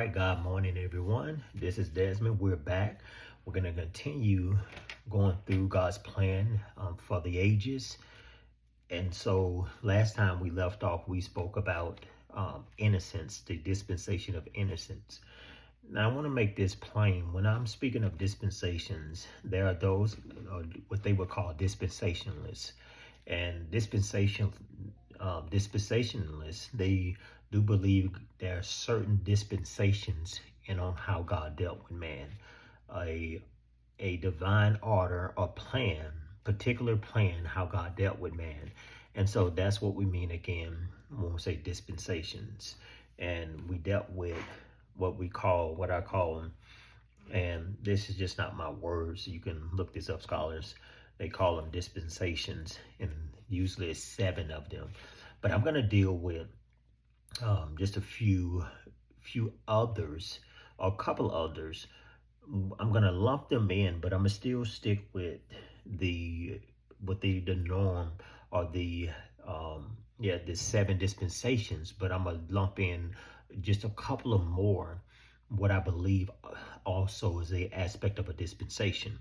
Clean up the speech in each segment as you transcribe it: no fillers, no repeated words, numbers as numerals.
right, God morning, everyone. This is Desmond. We're back. We're going to continue going through God's plan for the ages. And so last time we left off, we spoke about innocence, the dispensation of innocence. Now, I want to make this plain. When I'm speaking of dispensations, there are those, what they would call dispensationalists. And dispensationalists, they do believe there are certain dispensations in on how God dealt with man, a divine order or plan, particular plan how God dealt with man. And so that's what we mean again when we say dispensations. And we dealt with what I call them, and this is just not my words. You can look this up, scholars. They call them dispensations, and usually it's 7 of them. But I'm going to deal with just a few others, or a couple others. I'm going to lump them in, but I'm going to still stick with the norm, or the 7 dispensations. But I'm going to lump in just a couple of more, what I believe also is a aspect of a dispensation.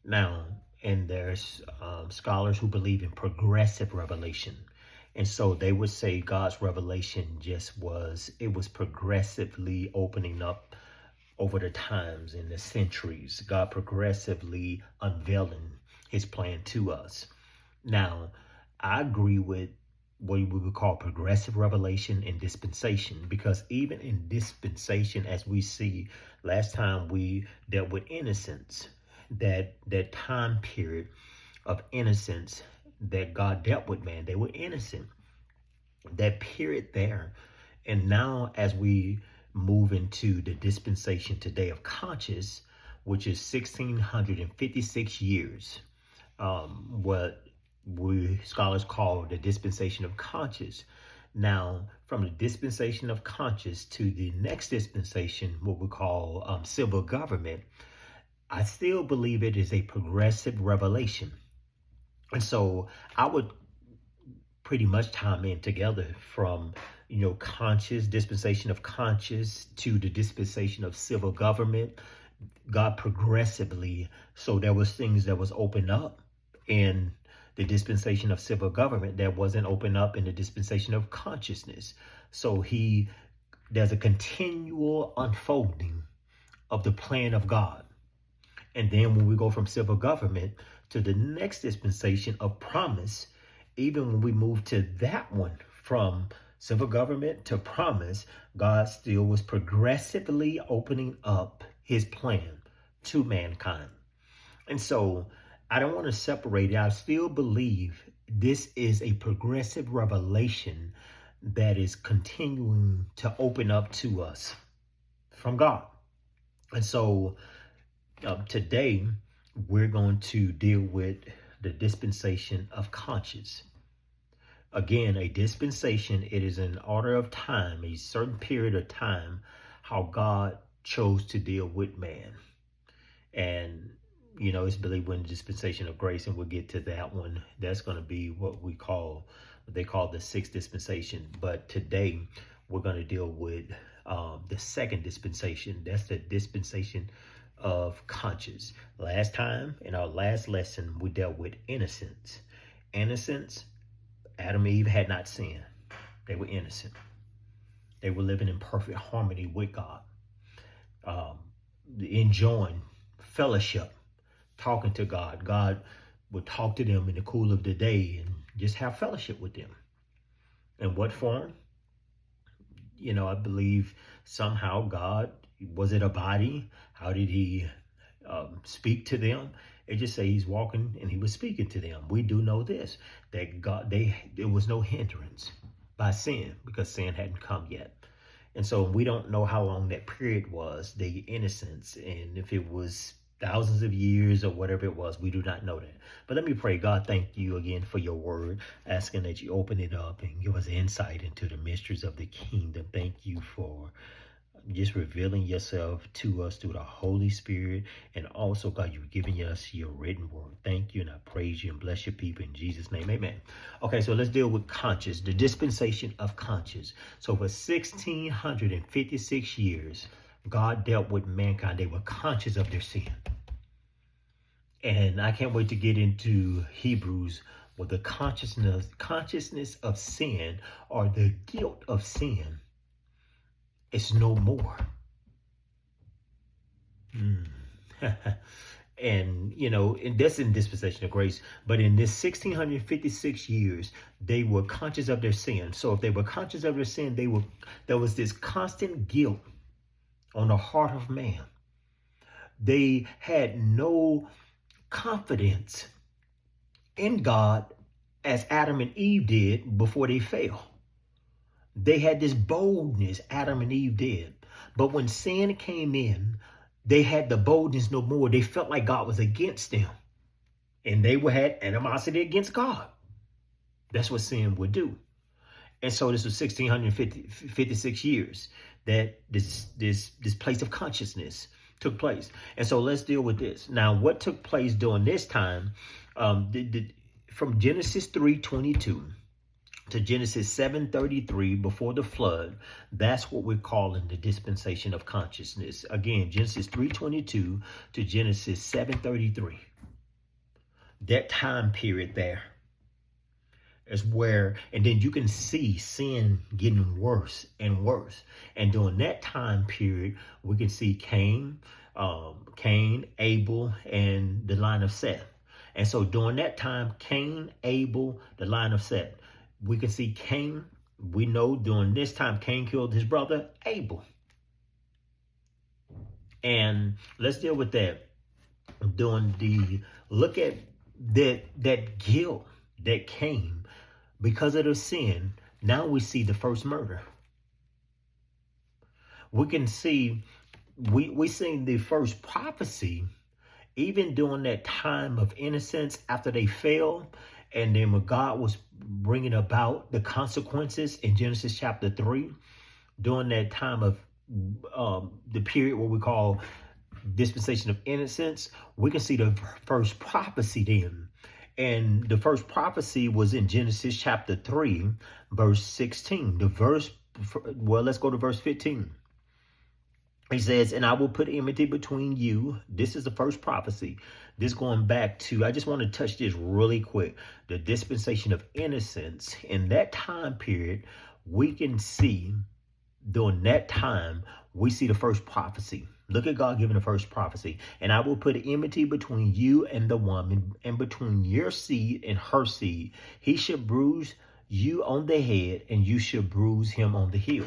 Now, and there's scholars who believe in progressive revelation. And so they would say God's revelation it was progressively opening up over the times and the centuries. God progressively unveiling his plan to us. Now, I agree with what we would call progressive revelation and dispensation, because even in dispensation, as we see last time we dealt with innocence, that time period of innocence that God dealt with man, they were innocent, that period there. And now as we move into the dispensation today of conscience, which is 1656 years, what we scholars call the dispensation of conscience. Now, from the dispensation of conscience to the next dispensation, what we call civil government, I still believe it is a progressive revelation. And so I would pretty much time in together from, conscious, dispensation of conscience to the dispensation of civil government. God progressively, so there was things that was opened up in the dispensation of civil government that wasn't opened up in the dispensation of consciousness. So there's a continual unfolding of the plan of God. And then when we go from civil government to the next dispensation of promise, even when we move to that one, from civil government to promise, God still was progressively opening up his plan to mankind. And so I don't want to separate it. I still believe this is a progressive revelation that is continuing to open up to us from God. And so today we're going to deal with the dispensation of conscience. Again, a dispensation, it is an order of time, a certain period of time, how God chose to deal with man. And it's believed in the dispensation of grace, and we'll get to that one. That's going to be what they call the 6th dispensation. But today we're going to deal with the 2nd dispensation. That's the dispensation of conscience. Last time, in our last lesson, we dealt with innocence. Innocence, Adam and Eve had not sinned. They were innocent. They were living in perfect harmony with God, enjoying fellowship, talking to God. God would talk to them in the cool of the day and just have fellowship with them. In what form? I believe somehow God, was it a body? How did he speak to them? It just say he's walking and he was speaking to them. We do know this, that there was no hindrance by sin, because sin hadn't come yet. And so we don't know how long that period was, the innocence, and if it was thousands of years or whatever it was. We do not know that. But let me pray. God, thank you again for your word, asking that you open it up and give us insight into the mysteries of the kingdom. Thank you for just revealing yourself to us through the Holy Spirit. And also, God, you've given us your written word. Thank you, and I praise you and bless your people in Jesus' name. Amen. Okay, so let's deal with conscience, the dispensation of conscience. So for 1656 years, God dealt with mankind. They were conscious of their sin. And I can't wait to get into Hebrews, where the consciousness of sin, or the guilt of sin, is no more. And, and that's in dispensation of grace. But in this 1656 years, they were conscious of their sin. So if they were conscious of their sin, there was this constant guilt on the heart of man. They had no confidence in God as Adam and Eve did before they fell. They had this boldness, Adam and Eve did. But when sin came in, they had the boldness no more. They felt like God was against them. And they had animosity against God. That's what sin would do. And so this was 1656 years that this place of consciousness took place. And so let's deal with this. Now, what took place during this time, from Genesis 3:22 to Genesis 7:33 before the flood, that's what we're calling the dispensation of consciousness. Again, Genesis 3:22 to Genesis 7:33. That time period there is where, and then you can see sin getting worse and worse. And during that time period, we can see Cain, Abel, and the line of Seth. And so during that time, Cain, Abel, the line of Seth, we can see Cain. We know during this time, Cain killed his brother Abel. And let's deal with that. Look at that guilt that came because of the sin. Now we see the first murder. We can see, we seen the first prophecy, even during that time of innocence after they fell. And then when God was bringing about the consequences in Genesis chapter 3, during that time of the period what we call dispensation of innocence, we can see the first prophecy then. And the first prophecy was in Genesis chapter 3, verse 16. Let's go to verse 15. He says, and I will put enmity between you. This is the first prophecy. This going back to, I just want to touch this really quick. The dispensation of innocence. In that time period, we can see, during that time, we see the first prophecy. Look at God giving the first prophecy. And I will put enmity between you and the woman, and between your seed and her seed. He should bruise you on the head, and you should bruise him on the heel.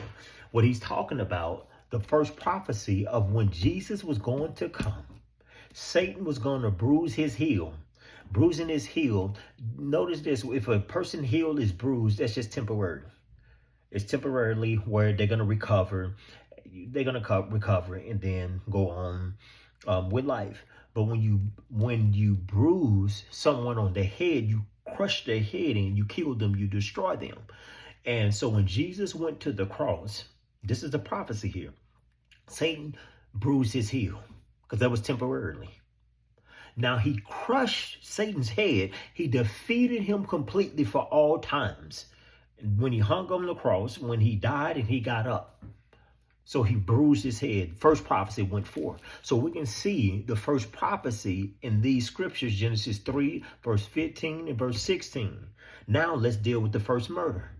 What he's talking about, the first prophecy of when Jesus was going to come. Satan was going to bruise his heel. Bruising his heel. Notice this, if a person's heel is bruised, that's just temporary. It's temporarily where they're going to recover. They're going to recover and then go on with life. But when you bruise someone on the head, you crush their head and you kill them, you destroy them. And so when Jesus went to the cross, this is the prophecy here. Satan bruised his heel because that was temporarily. Now he crushed Satan's head. He defeated him completely for all times. When he hung on the cross, when he died and he got up. So he bruised his head. First prophecy went forth. So we can see the first prophecy in these scriptures, Genesis 3, verse 15 and verse 16. Now let's deal with the first murder.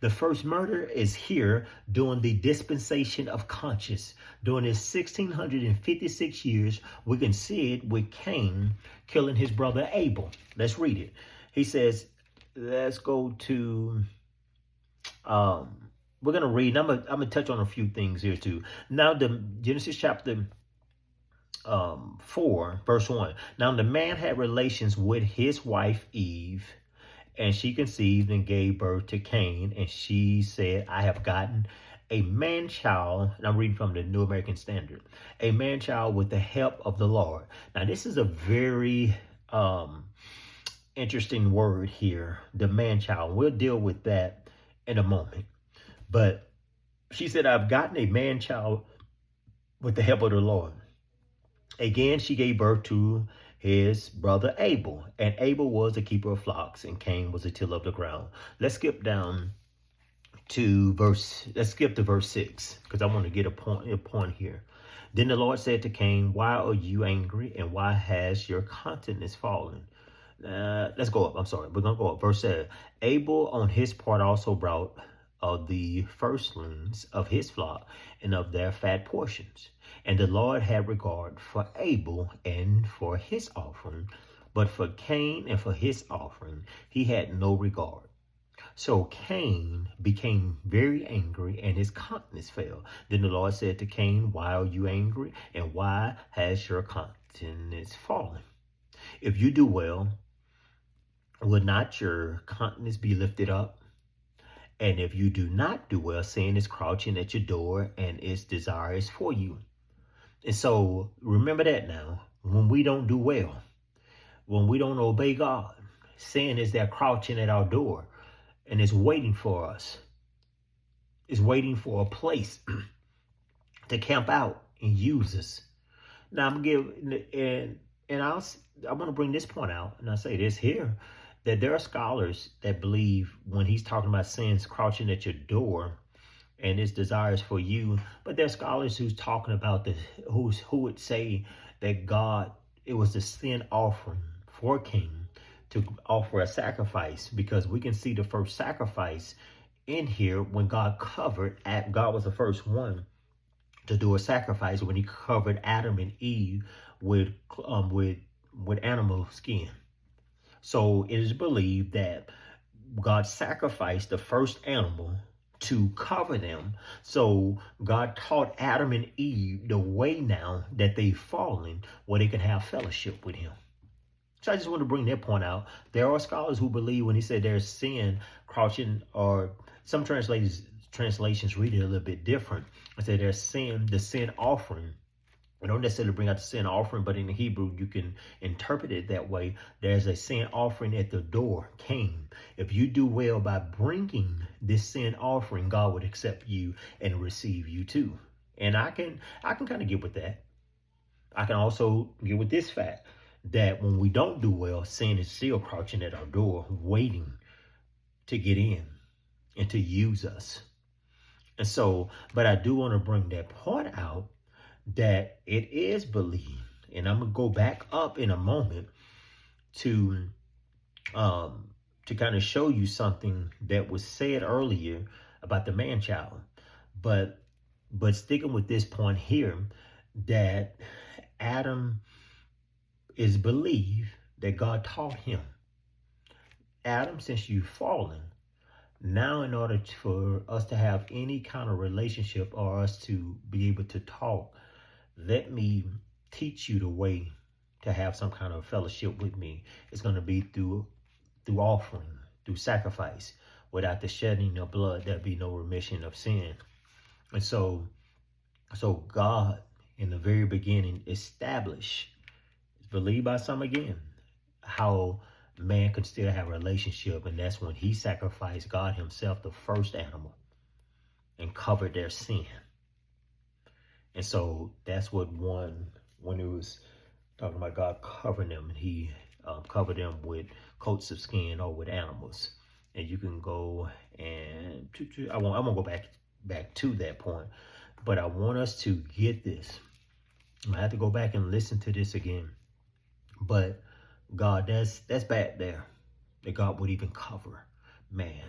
The first murder is here during the dispensation of conscience. During his 1656 years, we can see it with Cain killing his brother Abel. Let's read it. He says, let's go to, we're going to read, I'm going to touch on a few things here too. Now, the Genesis chapter 4, verse 1. Now, the man had relations with his wife Eve, and she conceived and gave birth to Cain. And she said, I have gotten a man-child. And I'm reading from the New American Standard. A man-child with the help of the Lord. Now, this is a very interesting word here. The man-child. We'll deal with that in a moment. But She said, I've gotten a man child with the help of the Lord. Again, she gave birth to his brother Abel, and Abel was a keeper of flocks, and Cain was a tiller of the ground. Let's skip to verse 6, because I want to get a point here. Then the Lord said to Cain, why are you angry, and why has your countenance fallen? Let's go up. I'm sorry. We're going to go up. Verse 7. Abel on his part also brought of the firstlings of his flock and of their fat portions. And the Lord had regard for Abel and for his offering, but for Cain and for his offering he had no regard. So Cain became very angry, and his countenance fell. Then the Lord said to Cain, why are you angry, and why has your countenance fallen? If you do well, will not your countenance be lifted up? And if you do not do well, sin is crouching at your door, and its desire is for you. And so remember that now. When we don't do well, when we don't obey God, sin is there crouching at our door, and it's waiting for us. It's waiting for a place to camp out and use us. Now I'm giving, and I want to bring this point out, and I say this here, that there are scholars that believe when he's talking about sins crouching at your door and its desires for you, but there are scholars who's talking about who would say that God, it was the sin offering for Cain to offer a sacrifice, because we can see the first sacrifice in here when God was the first one to do a sacrifice when he covered Adam and Eve with animal skin. So it is believed that God sacrificed the first animal to cover them. So God taught Adam and Eve the way now that they've fallen, where they can have fellowship with him. So I just want to bring that point out. There are scholars who believe when he said there's sin crouching, or some translations read it a little bit different. I say there's sin, the sin offering. I don't necessarily bring out the sin offering, but in the Hebrew, you can interpret it that way. There's a sin offering at the door, Cain. If you do well by bringing this sin offering, God would accept you and receive you too. And I can kind of get with that. I can also get with this fact that when we don't do well, sin is still crouching at our door, waiting to get in and to use us. And so, but I do want to bring that point out, that it is believed, and I'm gonna go back up in a moment to kind of show you something that was said earlier about the man child, but sticking with this point here, that Adam is believed that God taught him, Adam, since you've fallen, now in order for us to have any kind of relationship or us to be able to talk, let me teach you the way to have some kind of fellowship with me. It's going to be through offering, through sacrifice. Without the shedding of blood, there'll be no remission of sin. And so God, in the very beginning, established, believed by some again, how man could still have a relationship. And that's when he sacrificed, God himself, the first animal, and covered their sin. And so that's what when it was talking about God covering them, and he covered them with coats of skin or with animals. And you can go and I won't go back to that point, but I want us to get this. I have to go back and listen to this again. But God, that's bad there, that God would even cover man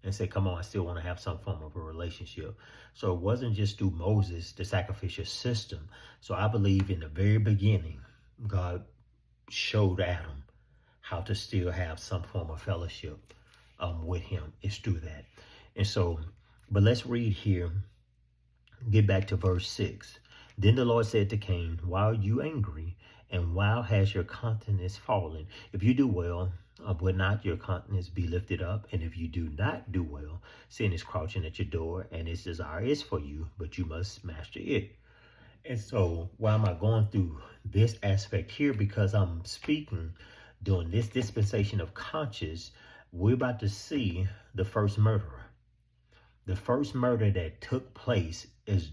and say, come on, I still want to have some form of a relationship. So it wasn't just through Moses, the sacrificial system. So I believe in the very beginning, God showed Adam how to still have some form of fellowship with him. It's through that. And so, but let's read here, get back to verse 6. Then the Lord said to Cain, why are you angry? And why has your countenance fallen? If you do well, would not your countenance be lifted up? And if you do not do well, sin is crouching at your door, and its desire is for you, but you must master it. And so why am I going through this aspect here? Because I'm speaking during this dispensation of conscience, we're about to see the first murderer. The first murder that took place is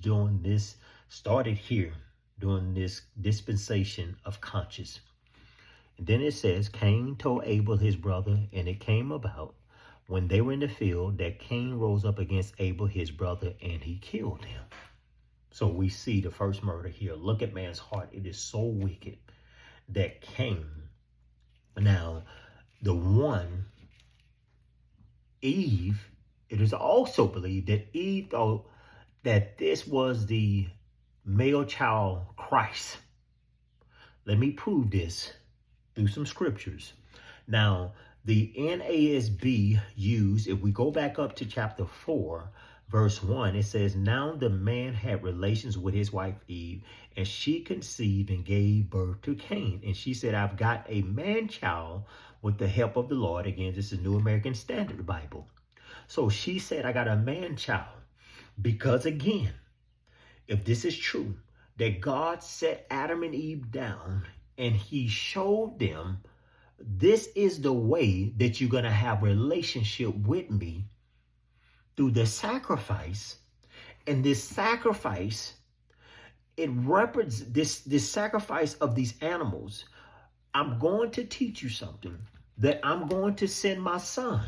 started here during this dispensation of conscience. And then it says, Cain told Abel his brother, and it came about when they were in the field that Cain rose up against Abel his brother, and he killed him. So we see the first murder here. Look at man's heart. It is so wicked that Cain. Now, the one, Eve, it is also believed that Eve thought that this was the male child Christ. Let me prove this through some scriptures. Now, the NASB used, if we go back up to chapter 4, verse 1, it says, now the man had relations with his wife Eve, and she conceived and gave birth to Cain. And she said, I've got a man child with the help of the Lord. Again, this is New American Standard Bible. So she said, I got a man child. Because again, if this is true, that God set Adam and Eve down and he showed them, this is the way that you're going to have relationship with me through the sacrifice. And this sacrifice, it represents this sacrifice of these animals. I'm going to teach you something, that I'm going to send my son.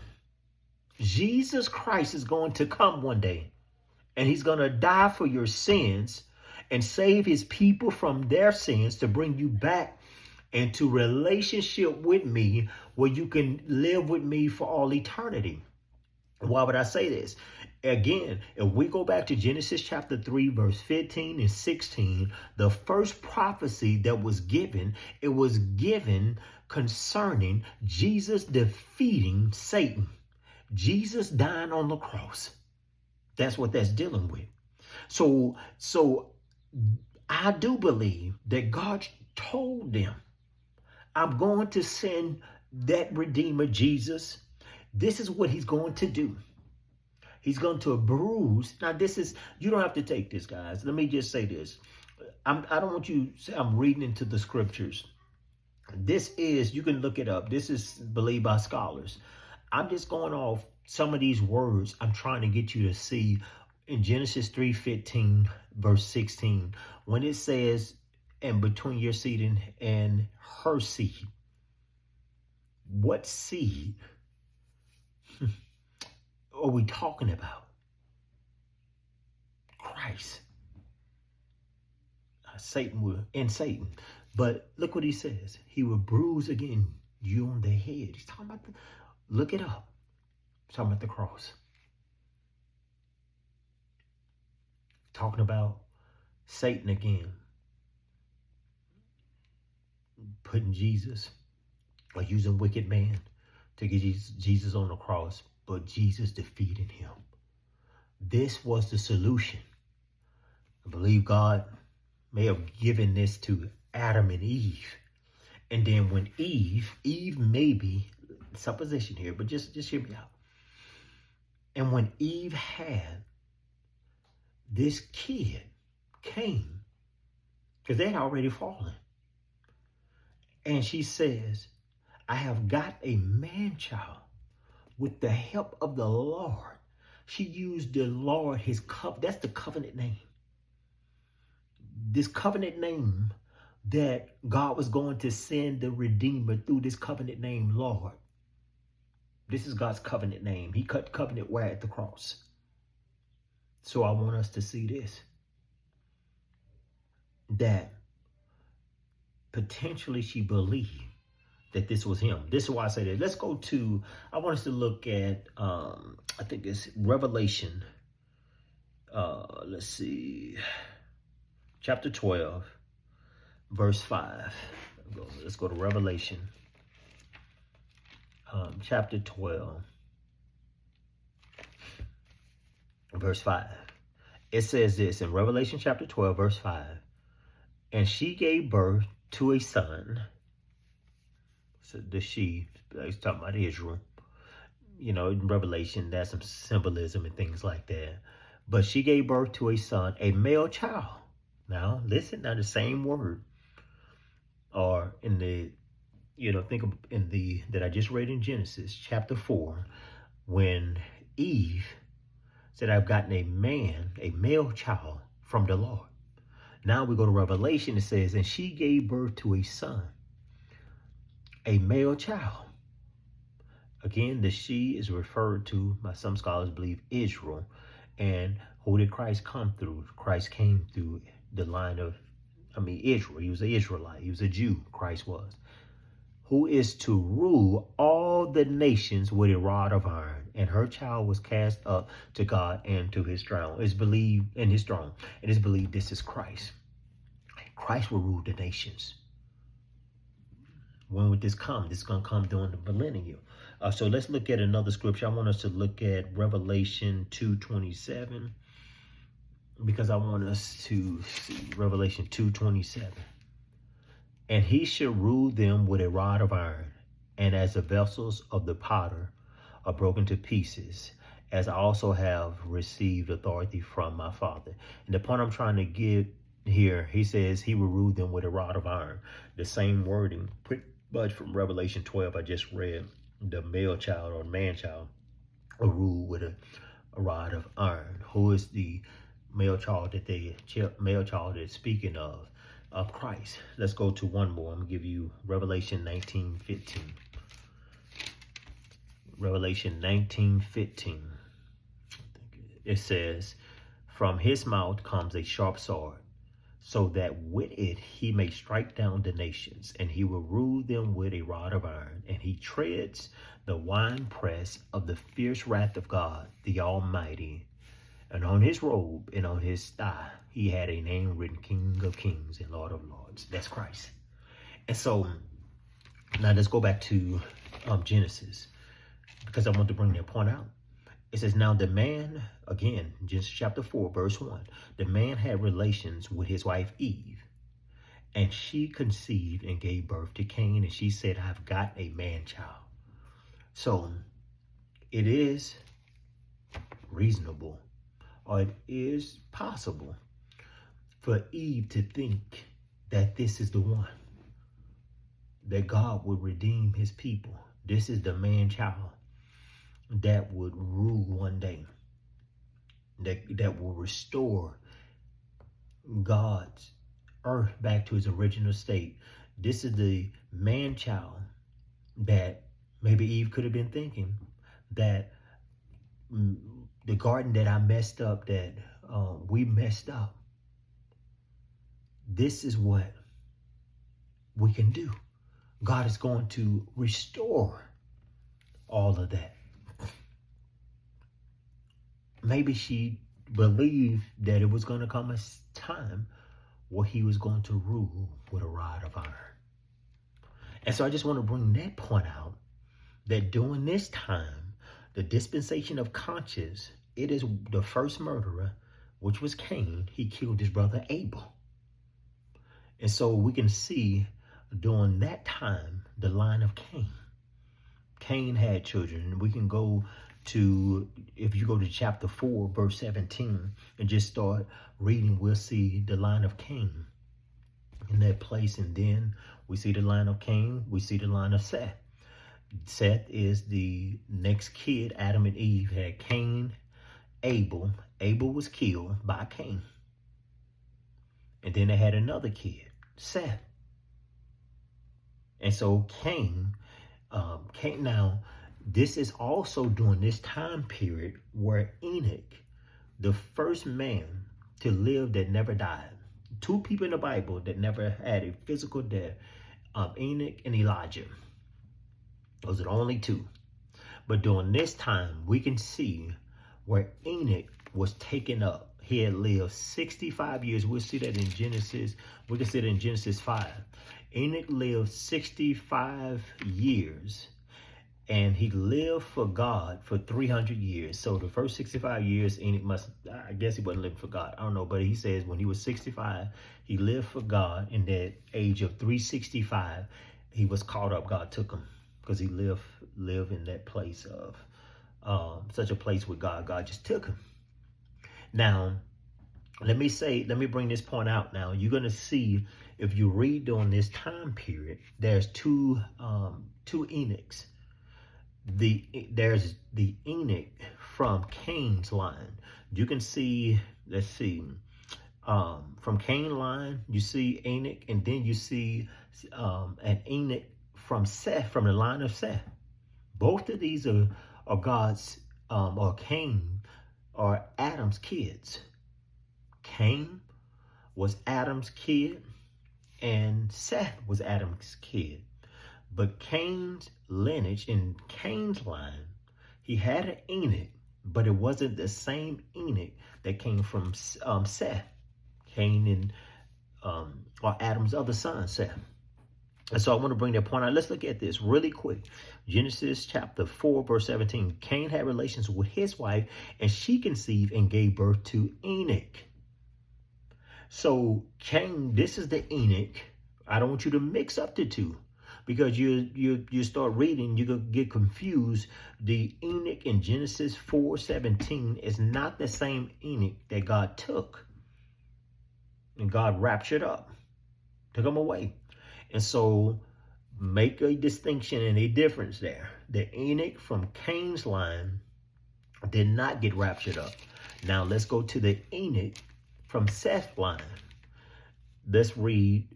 Jesus Christ is going to come one day, and he's going to die for your sins and save his people from their sins to bring you back into relationship with me, where you can live with me for all eternity. Why would I say this? Again, if we go back to Genesis chapter 3, verse 15 and 16, the first prophecy that was given, it was given concerning Jesus defeating Satan. Jesus dying on the cross. That's what that's dealing with. So I do believe that God told them, I'm going to send that Redeemer, Jesus. This is what he's going to do. He's going to bruise. Now, you don't have to take this, guys. Let me just say this. I don't want you to say I'm reading into the scriptures. You can look it up. This is believed by scholars. I'm just going off some of these words I'm trying to get you to see in Genesis 3:15, verse 16, when it says, and between your seed and her seed. What seed are we talking about? Christ. Satan. But look what he says. He will bruise again you on the head. He's talking about look it up. He's talking about the cross. Talking about Satan again. Putting Jesus, or using wicked man to get Jesus on the cross, but Jesus defeated him. This was the solution. I believe God may have given this to Adam and Eve. And then when Eve maybe, supposition here, but just hear me out. And when Eve had this kid, Cain, because they had already fallen, and she says, I have got a man child with the help of the Lord. She used the Lord, that's the covenant name. This covenant name that God was going to send the Redeemer through this covenant name, Lord. This is God's covenant name. He cut covenant where at the cross. So I want us to see this. That potentially she believed that this was him. This is why I say that. Let's go to, I want us to look at, I think it's Revelation. Let's see. Chapter 12, verse 5. Let's go to Revelation. Chapter 12, verse 5. It says this in Revelation chapter 12, verse 5. And she gave birth to a son. So he's talking about Israel. You know, in Revelation, there's some symbolism and things like that. But she gave birth to a son, a male child. Now, listen, now the same word. Or in the, think of that I just read in Genesis chapter 4, when Eve said, I've gotten a man, a male child from the Lord. Now we go to Revelation. It says, and she gave birth to a son, a male child. Again, the she is referred to by some scholars believe Israel. And who did Christ come through? Christ came through the line of, Israel. He was an Israelite. He was a Jew. Christ was. Who is to rule all the nations with a rod of iron. And her child was cast up to God and to his throne. It's believed in his throne. It is believed this is Christ. Christ will rule the nations. When would this come? This is going to come during the millennium. So let's look at another scripture. I want us to look at Revelation 2:27, because I want us to see Revelation 2:27. And he shall rule them with a rod of iron, and as the vessels of the potter are broken to pieces, as I also have received authority from my Father. And the point I'm trying to get here, he says he will rule them with a rod of iron. The same wording, pretty much from Revelation 12 I just read. The male child or man child will rule with a rod of iron. Who is the male child that is speaking of? Christ. Let's go to one more. I'm going to give you Revelation 19:15. Revelation 19:15. It says, from his mouth comes a sharp sword, so that with it he may strike down the nations, and he will rule them with a rod of iron, and he treads the winepress of the fierce wrath of God, the Almighty. And on his robe and on his thigh, he had a name written, King of Kings and Lord of Lords. That's Christ. And so now let's go back to Genesis, because I want to bring that point out. It says, now the man, again, Genesis chapter 4, verse 1, the man had relations with his wife Eve, and she conceived and gave birth to Cain, and she said, I've got a man child. So it is reasonable, or it is possible for Eve to think that this is the one, that God would redeem his people. This is the man child that would rule one day, that will restore God's earth back to its original state. This is the man child that maybe Eve could have been thinking, that the garden that I messed up, that we messed up, this is what we can do. God is going to restore all of that. Maybe she believed that it was going to come a time where he was going to rule with a rod of iron. And so I just want to bring that point out, that during this time, the dispensation of conscience, it is the first murderer, which was Cain. He killed his brother Abel. And so we can see during that time, the line of Cain. Cain had children. We can go to, if you go to chapter 4, verse 17, and just start reading, we'll see the line of Cain in that place. And then we see the line of Cain, we see the line of Seth. Seth is the next kid. Adam and Eve had Cain, Abel. Abel was killed by Cain. And then they had another kid, Seth. And so Cain, now, this is also during this time period where Enoch, the first man to live that never died. Two people in the Bible that never had a physical death, Enoch and Elijah. Those are the only two. But during this time, we can see where Enoch was taken up. He had lived 65 years. We'll see that in Genesis. We can see that in Genesis 5. Enoch lived 65 years. And he lived for God for 300 years. So the first 65 years, Enoch I guess he wasn't living for God. I don't know. But he says when he was 65, he lived for God. In that age of 365, he was caught up. God took him because he lived in that place of such a place with God. God just took him. Now, let me bring this point out. Now, you're going to see, if you read during this time period, there's two Enochs. There's the Enoch from Cain's line. You can see, let's see, from Cain's line, you see Enoch, and then you see an Enoch from Seth, from the line of Seth. Both of these are God's, or Cain, or Adam's kids. Cain was Adam's kid, and Seth was Adam's kid. But Cain's lineage, in Cain's line, he had an Enoch, but it wasn't the same Enoch that came from Seth, Cain and or Adam's other son, Seth. And so I want to bring that point out. Let's look at this really quick. Genesis chapter 4, verse 17. Cain had relations with his wife, and she conceived and gave birth to Enoch. So Cain, this is the Enoch. I don't want you to mix up the two, because you start reading, you get confused. The Enoch in Genesis 4:17 is not the same Enoch that God took, and God raptured up, took him away. And so make a distinction and a difference there. The Enoch from Cain's line did not get raptured up. Now let's go to the Enoch from Seth's line. Let's read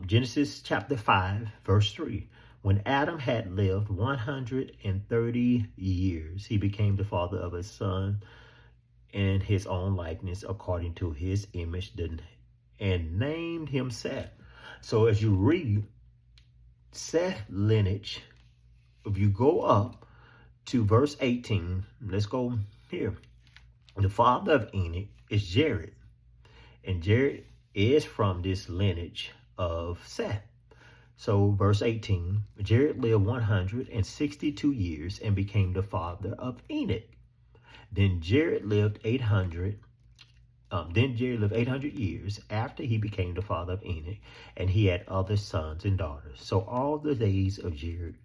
Genesis chapter 5, verse 3. When Adam had lived 130 years, he became the father of a son in his own likeness, according to his image, and named him Seth. So as you read Seth lineage, if you go up to verse 18, let's go here. The father of Enoch is Jared, and Jared is from this lineage of Seth. So verse 18, Jared lived 162 years and became the father of Enoch. Then Jared lived 800 years after he became the father of Enoch, and he had other sons and daughters. So all the days of Jared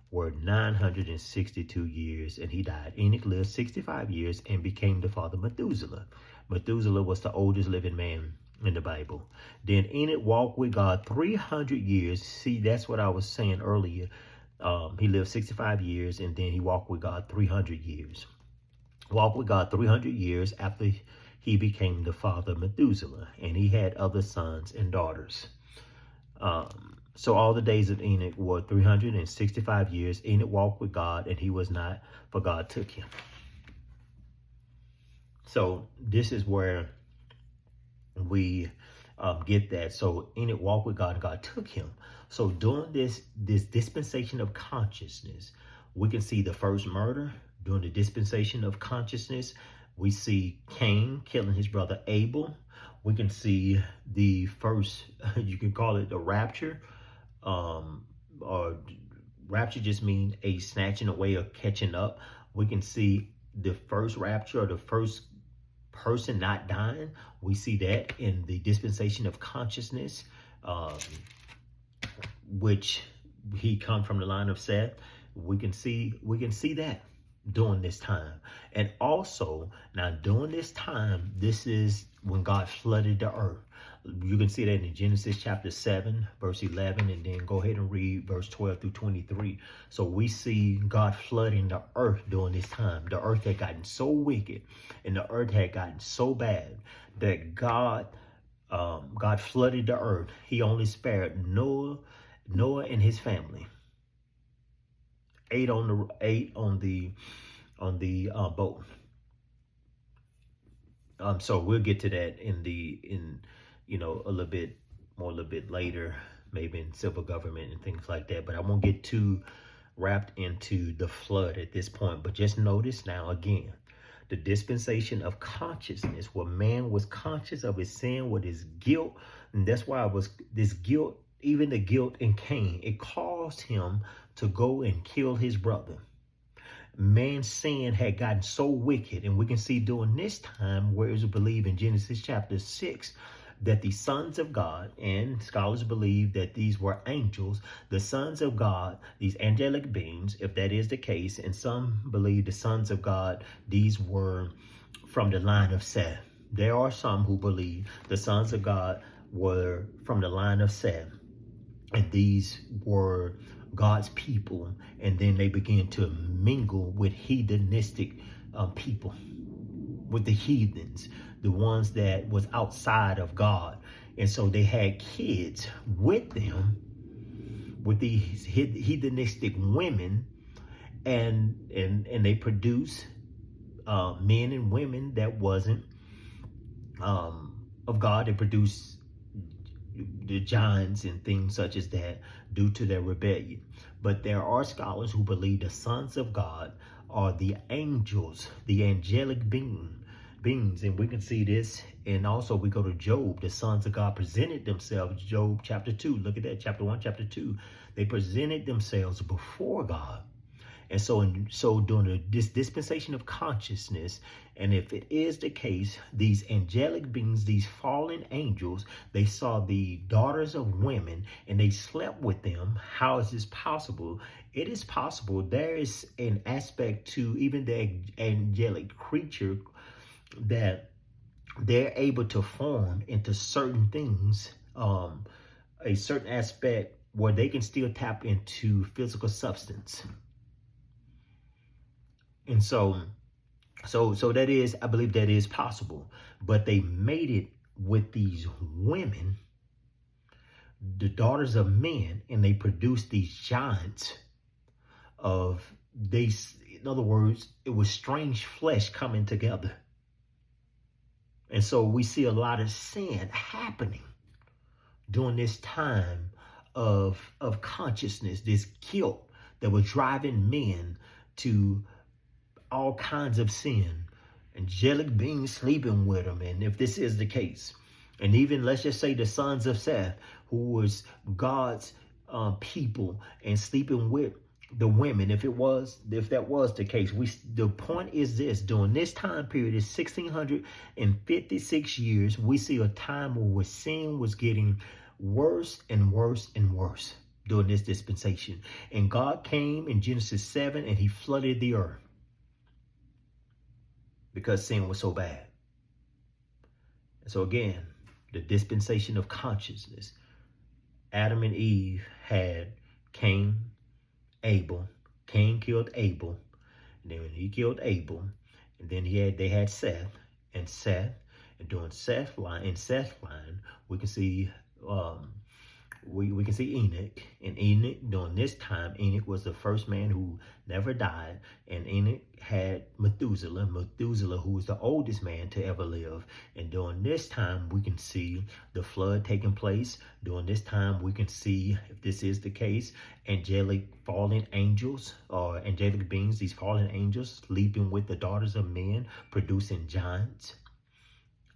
were 962 years, and he died. Enoch lived 65 years and became the father of Methuselah. Methuselah was the oldest living man in the Bible. Then Enoch walked with God 300 years. See, that's what I was saying earlier. He lived 65 years, and then he walked with God 300 years. Walked with God 300 years after he became the father of Methuselah, and he had other sons and daughters. So all the days of Enoch were 365 years. Enoch walked with God, and he was not, for God took him. So this is where we get that. So Enoch walked with God, and God took him. So during this dispensation of consciousness, we can see the first murder. During the dispensation of consciousness, we see Cain killing his brother Abel. We can see the first, you can call it the rapture. Or rapture just means a snatching away or catching up. We can see the first rapture, or the first person not dying. We see that in the dispensation of consciousness, which he come from the line of Seth. We can see that during this time. And also, now during this time, this is when God flooded the earth. You can see that in Genesis chapter 7, verse 11, and then go ahead and read verse 12 through 23. So we see God flooding the earth during this time. The earth had gotten so wicked, and the earth had gotten so bad that God flooded the earth. He only spared Noah and his family. Eight on the boat. So we'll get to that in a little bit later, maybe in civil government and things like that. But I won't get too wrapped into the flood at this point. But just notice now again, the dispensation of consciousness, where man was conscious of his sin, with his guilt, and that's why it was this guilt. Even the guilt in Cain, it caused him to go and kill his brother. Man's sin had gotten so wicked, and we can see during this time, where it was believed in Genesis chapter 6, that the sons of God, and scholars believe that these were angels, the sons of God, these angelic beings, if that is the case, and some believe the sons of God, these were from the line of Seth. There are some who believe the sons of God were from the line of Seth, and these were God's people, and then they began to mingle with heathenistic people, with the heathens, the ones that was outside of God. And so they had kids with them, with these heathenistic women, and they produced men and women that wasn't of God. They produced the giants and things such as that due to their rebellion. But there are scholars who believe the sons of God are the angels, the angelic beings, and we can see this. And also we go to Job. The sons of God presented themselves. Job chapter 2. Look at that. Chapter 1, chapter 2. They presented themselves before God. And so during this dispensation of consciousness, and if it is the case, these angelic beings, these fallen angels, they saw the daughters of women and they slept with them. How is this possible? It is possible. There is an aspect to even the angelic creature that they're able to form into certain things, a certain aspect where they can still tap into physical substance. And so that is, I believe that is possible. But they made it with these women, the daughters of men, and they produced these giants of these. In other words, it was strange flesh coming together. And so we see a lot of sin happening during this time of consciousness, this guilt that was driving men to all kinds of sin, angelic beings sleeping with them. And if this is the case, and even let's just say the sons of Seth, who was God's people, and sleeping with the women, if that was the case, the point is this: during this time period, is 1656 years, we see a time where sin was getting worse and worse and worse during this dispensation. And God came in Genesis 7 and he flooded the earth, because sin was so bad. And so again, the dispensation of consciousness. Adam and Eve had Cain, Abel. Cain killed Abel. And then when he killed Abel, and then they had Seth. And during Seth's line, we can see we can see Enoch. And Enoch, during this time, Enoch was the first man who never died. And Enoch had Methuselah, who was the oldest man to ever live. And during this time, we can see the flood taking place. During this time, we can see, if this is the case, angelic fallen angels, or angelic beings, these fallen angels sleeping with the daughters of men, producing giants.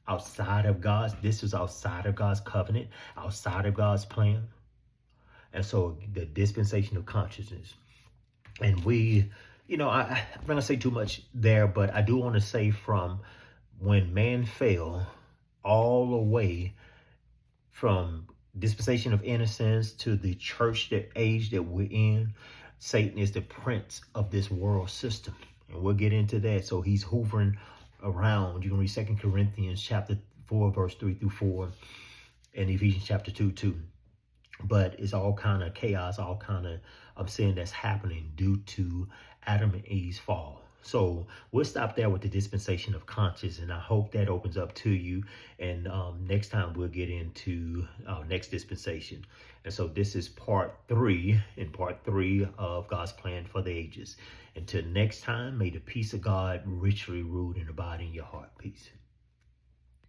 This was outside of God's covenant, outside of God's plan. And so the dispensation of consciousness. And I'm not going to say too much there, but I do want to say from when man fell all the way from dispensation of innocence to the church age that we're in, Satan is the prince of this world system. And we'll get into that. So he's hovering around. You can read 2 Corinthians chapter 4, verse 3 through 4, and Ephesians chapter 2. But it's all kind of chaos, all kind of sin that's happening due to Adam and Eve's fall. So we'll stop there with the dispensation of conscience, and I hope that opens up to you. And next time we'll get into our next dispensation. And so this is part 3 of God's plan for the ages. Until next time, may the peace of God richly rule and abide in your heart. Peace.